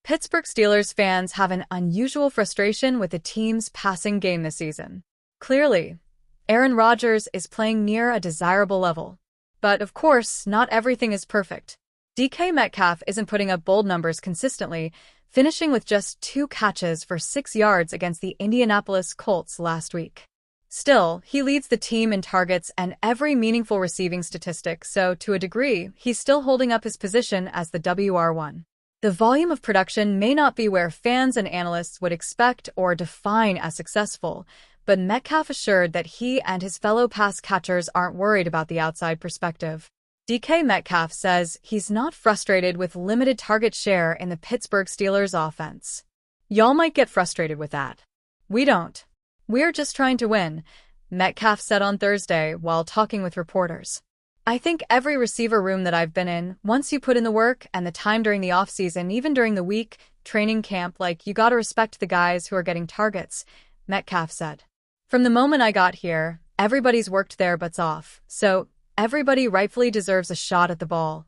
Pittsburgh Steelers fans have an unusual frustration with the team's passing game this season. Clearly, Aaron Rodgers is playing near a desirable level. But of course, not everything is perfect. DK Metcalf isn't putting up bold numbers consistently, finishing with just 2 catches for 6 yards against the Indianapolis Colts last week. Still, he leads the team in targets and every meaningful receiving statistic, so to a degree, he's still holding up his position as the WR1. The volume of production may not be where fans and analysts would expect or define as successful, but Metcalf assured that he and his fellow pass catchers aren't worried about the outside perspective. DK Metcalf says he's not frustrated with limited target share in the Pittsburgh Steelers offense. "Y'all might get frustrated with that. We don't. We're just trying to win," Metcalf said on Thursday while talking with reporters. "I think every receiver room that I've been in, once you put in the work and the time during the offseason, even during the week, training camp, you gotta respect the guys who are getting targets," Metcalf said. "From the moment I got here, everybody's worked their butts off, so everybody rightfully deserves a shot at the ball.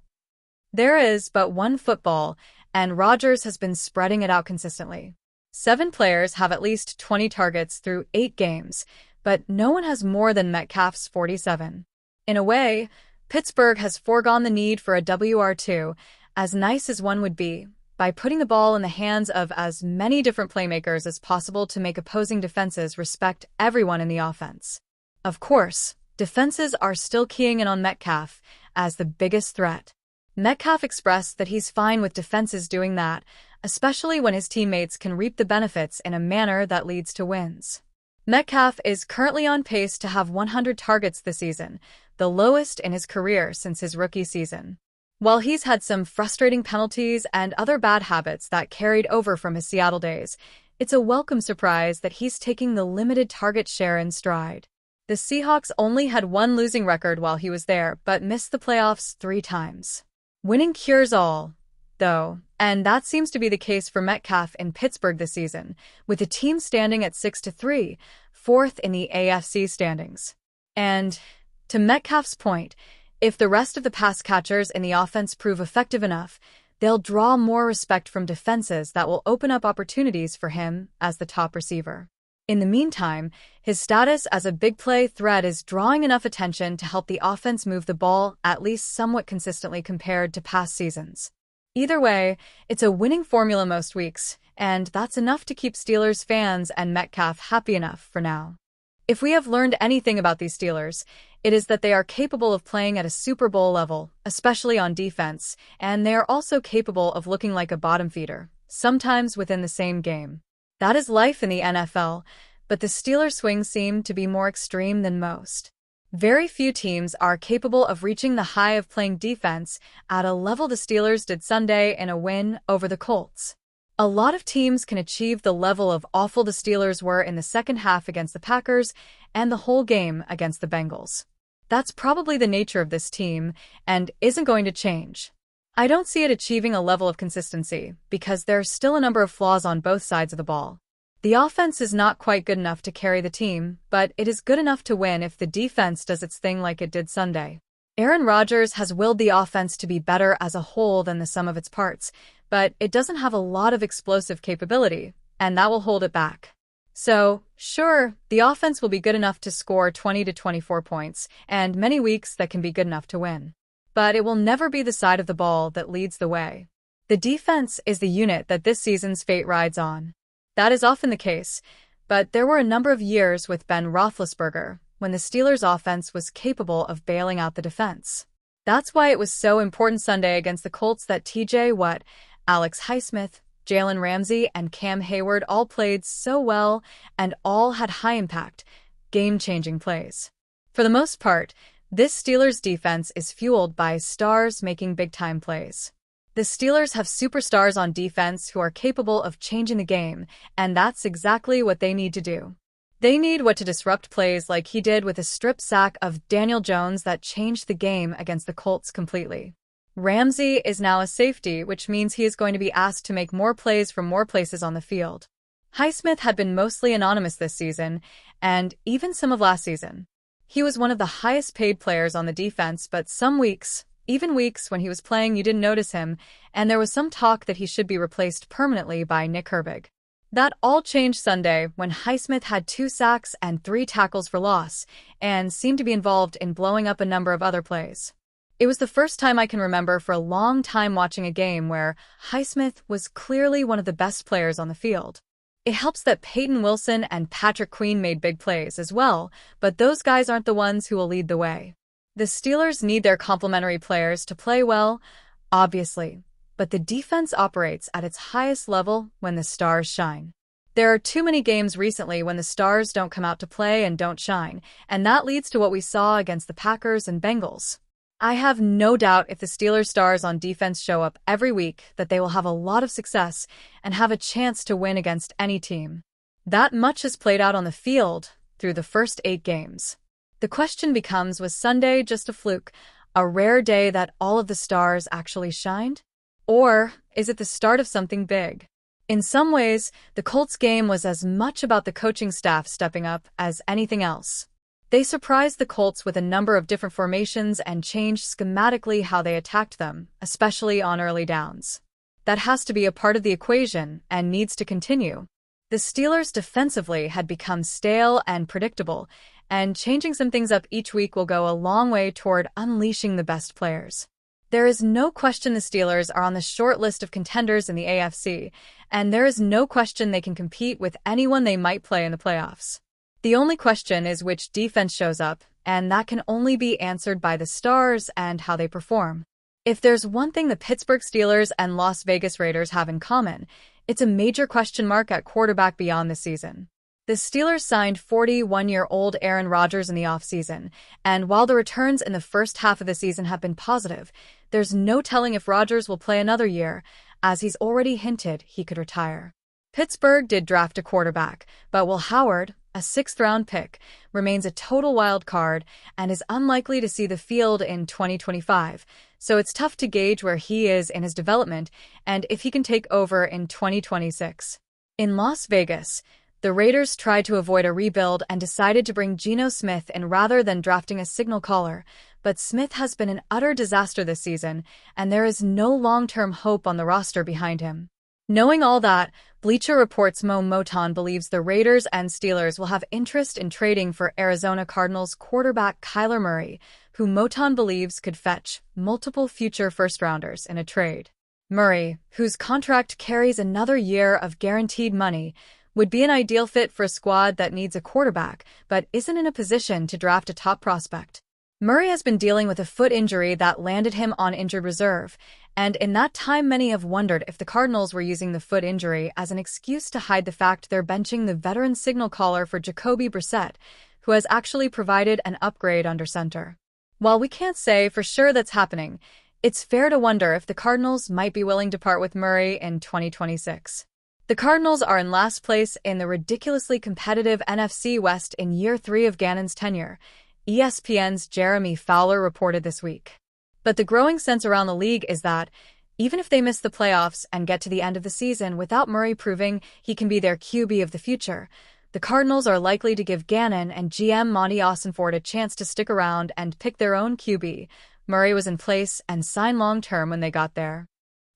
There is but one football, and Rodgers has been spreading it out consistently. 7 players have at least 20 targets through 8 games, but no one has more than Metcalf's 47. In a way, Pittsburgh has foregone the need for a WR2, as nice as one would be, by putting the ball in the hands of as many different playmakers as possible to make opposing defenses respect everyone in the offense. Of course, defenses are still keying in on Metcalf as the biggest threat. Metcalf expressed that he's fine with defenses doing that, especially when his teammates can reap the benefits in a manner that leads to wins. Metcalf is currently on pace to have 100 targets this season, the lowest in his career since his rookie season. While he's had some frustrating penalties and other bad habits that carried over from his Seattle days, it's a welcome surprise that he's taking the limited target share in stride. The Seahawks only had 1 losing record while he was there, but missed the playoffs 3 times. Winning cures all, though, and that seems to be the case for Metcalf in Pittsburgh this season, with the team standing at 6-3, 4th in the AFC standings. And, to Metcalf's point, if the rest of the pass catchers in the offense prove effective enough, they'll draw more respect from defenses that will open up opportunities for him as the top receiver. In the meantime, his status as a big play threat is drawing enough attention to help the offense move the ball at least somewhat consistently compared to past seasons. Either way, it's a winning formula most weeks, and that's enough to keep Steelers fans and Metcalf happy enough for now. If we have learned anything about these Steelers, it is that they are capable of playing at a Super Bowl level, especially on defense, and they are also capable of looking like a bottom feeder, sometimes within the same game. That is life in the NFL, but the Steelers' swings seem to be more extreme than most. Very few teams are capable of reaching the high of playing defense at a level the Steelers did Sunday in a win over the Colts. A lot of teams can achieve the level of awful the Steelers were in the second half against the Packers and the whole game against the Bengals. That's probably the nature of this team and isn't going to change. I don't see it achieving a level of consistency because there are still a number of flaws on both sides of the ball. The offense is not quite good enough to carry the team, but it is good enough to win if the defense does its thing like it did Sunday. Aaron Rodgers has willed the offense to be better as a whole than the sum of its parts, but it doesn't have a lot of explosive capability, and that will hold it back. So, sure, the offense will be good enough to score 20 to 24 points, and many weeks that can be good enough to win. But it will never be the side of the ball that leads the way. The defense is the unit that this season's fate rides on. That is often the case, but there were a number of years with Ben Roethlisberger when the Steelers' offense was capable of bailing out the defense. That's why it was so important Sunday against the Colts that TJ Watt, Alex Highsmith, Jalen Ramsey, and Cam Hayward all played so well and all had high-impact, game-changing plays. For the most part, this Steelers defense is fueled by stars making big-time plays. The Steelers have superstars on defense who are capable of changing the game, and that's exactly what they need to do. They need Watt to disrupt plays like he did with a strip sack of Daniel Jones that changed the game against the Colts completely. Ramsey is now a safety, which means he is going to be asked to make more plays from more places on the field. Highsmith had been mostly anonymous this season, and even some of last season. He was one of the highest paid players on the defense, but some weeks, Even weeks when he was playing you didn't notice him, and there was some talk that he should be replaced permanently by Nick Herbig. That all changed Sunday when Highsmith had 2 sacks and 3 tackles for loss, and seemed to be involved in blowing up a number of other plays. It was the first time I can remember for a long time watching a game where Highsmith was clearly one of the best players on the field. It helps that Peyton Wilson and Patrick Queen made big plays as well, but those guys aren't the ones who will lead the way. The Steelers need their complementary players to play well, obviously, but the defense operates at its highest level when the stars shine. There are too many games recently when the stars don't come out to play and don't shine, and that leads to what we saw against the Packers and Bengals. I have no doubt if the Steelers stars on defense show up every week that they will have a lot of success and have a chance to win against any team. That much has played out on the field through the first 8 games. The question becomes, was Sunday just a fluke, a rare day that all of the stars actually shined? Or is it the start of something big? In some ways, the Colts game was as much about the coaching staff stepping up as anything else. They surprised the Colts with a number of different formations and changed schematically how they attacked them, especially on early downs. That has to be a part of the equation and needs to continue. The Steelers defensively had become stale and predictable, and changing some things up each week will go a long way toward unleashing the best players. There is no question the Steelers are on the short list of contenders in the AFC, and there is no question they can compete with anyone they might play in the playoffs. The only question is which defense shows up, and that can only be answered by the stars and how they perform. If there's one thing the Pittsburgh Steelers and Las Vegas Raiders have in common, it's a major question mark at quarterback beyond this season. The Steelers signed 41-year-old Aaron Rodgers in the offseason, and while the returns in the first half of the season have been positive, there's no telling if Rodgers will play another year, as he's already hinted he could retire. Pittsburgh did draft a quarterback, but Will Howard, a 6th-round pick, remains a total wild card and is unlikely to see the field in 2025, so it's tough to gauge where he is in his development and if he can take over in 2026. In Las Vegas, the Raiders tried to avoid a rebuild and decided to bring Geno Smith in rather than drafting a signal caller, but Smith has been an utter disaster this season, and there is no long-term hope on the roster behind him. Knowing all that, Bleacher Report's Mo Moton believes the Raiders and Steelers will have interest in trading for Arizona Cardinals quarterback Kyler Murray, who Moton believes could fetch multiple future first-rounders in a trade. Murray, whose contract carries another year of guaranteed money, would be an ideal fit for a squad that needs a quarterback but isn't in a position to draft a top prospect. Murray has been dealing with a foot injury that landed him on injured reserve, and in that time many have wondered if the Cardinals were using the foot injury as an excuse to hide the fact they're benching the veteran signal caller for Jacoby Brissett, who has actually provided an upgrade under center. While we can't say for sure that's happening, it's fair to wonder if the Cardinals might be willing to part with Murray in 2026. The Cardinals are in last place in the ridiculously competitive NFC West in year 3 of Gannon's tenure, ESPN's Jeremy Fowler reported this week. But the growing sense around the league is that, even if they miss the playoffs and get to the end of the season without Murray proving he can be their QB of the future, the Cardinals are likely to give Gannon and GM Monty Ossenfort a chance to stick around and pick their own QB. Murray was in place and signed long-term when they got there.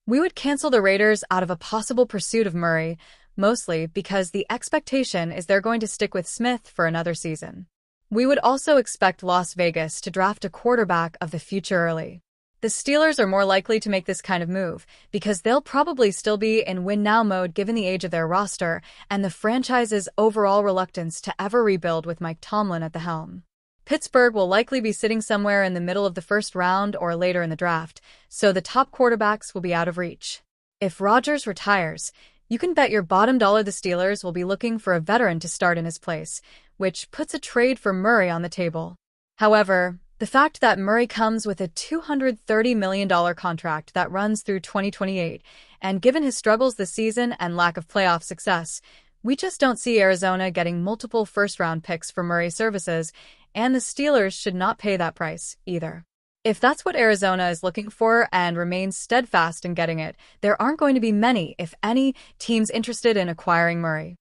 We would cancel the Raiders out of a possible pursuit of Murray, mostly because the expectation is they're going to stick with Smith for another season. We would also expect Las Vegas to draft a quarterback of the future early. The Steelers are more likely to make this kind of move because they'll probably still be in win-now mode given the age of their roster and the franchise's overall reluctance to ever rebuild with Mike Tomlin at the helm. Pittsburgh will likely be sitting somewhere in the middle of the first round or later in the draft, so the top quarterbacks will be out of reach. If Rodgers retires, you can bet your bottom dollar the Steelers will be looking for a veteran to start in his place, which puts a trade for Murray on the table. However, the fact that Murray comes with a $230 million contract that runs through 2028, and given his struggles this season and lack of playoff success, we just don't see Arizona getting multiple first-round picks for Murray's services, and the Steelers should not pay that price, either. If that's what Arizona is looking for and remains steadfast in getting it, there aren't going to be many, if any, teams interested in acquiring Murray.